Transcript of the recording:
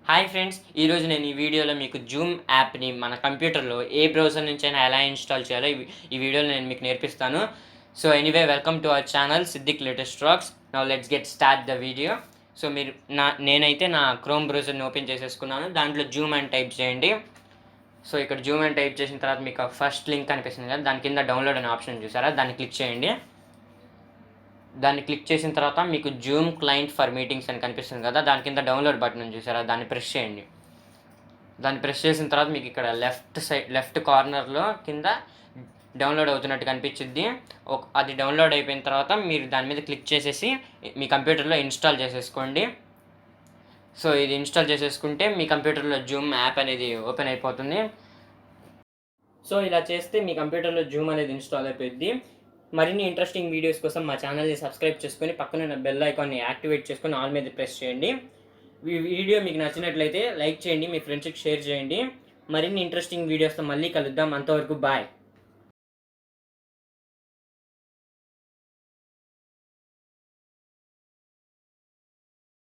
Hi friends, ఈరోజు నేను ఈ వీడియోలో మీకు జూమ్ యాప్ని మన కంప్యూటర్లో ఏ బ్రౌజర్ నుంచైనా ఎలా ఇన్స్టాల్ చేయాలో ఈ వీడియోలో నేను మీకు నేర్పిస్తాను. So anyway, welcome to our channel Siddiq latest rocks. Now let's get start the video. So నేనైతే నా క్రోమ్ బ్రౌజర్ని ఓపెన్ చేసేసుకున్నాను. దాంట్లో జూమ్ అని టైప్ చేయండి. సో ఇక్కడ జూమ్ అని టైప్ చేసిన తర్వాత మీకు ఫస్ట్ లింక్ కనిపిస్తుంది కదా, దాని కింద డౌన్లోడ్ అనే ఆప్షన్ చూసారా, దాన్ని క్లిక్ చేయండి. దాన్ని క్లిక్ చేసిన తర్వాత మీకు జూమ్ క్లయింట్ ఫర్ మీటింగ్స్ అని కనిపిస్తుంది కదా, దాని కింద డౌన్లోడ్ బటన్ చూసారా, దాన్ని ప్రెస్ చేయండి. దాన్ని ప్రెస్ చేసిన తర్వాత మీకు ఇక్కడ లెఫ్ట్ కార్నర్లో కింద డౌన్లోడ్ అవుతున్నట్టు కనిపించింది. అది డౌన్లోడ్ అయిపోయిన తర్వాత మీరు దాని మీద క్లిక్ చేసేసి మీ కంప్యూటర్లో ఇన్స్టాల్ చేసేసుకోండి. సో ఇది ఇన్స్టాల్ చేసేసుకుంటే మీ కంప్యూటర్లో జూమ్ యాప్ అనేది ఓపెన్ అయిపోతుంది. సో ఇలా చేస్తే మీ కంప్యూటర్లో జూమ్ అనేది ఇన్స్టాల్ అయిపోయింది. మరిన్ని ఇంట్రెస్టింగ్ వీడియోస్ కోసం మా ఛానల్ని సబ్స్క్రైబ్ చేసుకొని పక్కన బెల్ ఐకాన్ని యాక్టివేట్ చేసుకొని ఆల్ మీద ప్రెస్ చేయండి. ఈ వీడియో మీకు నచ్చినట్లయితే లైక్ చేయండి, మీ ఫ్రెండ్స్కి షేర్ చేయండి. మరిన్ని ఇంట్రెస్టింగ్ వీడియోస్తో మళ్ళీ కలుద్దాం. అంతవరకు బాయ్.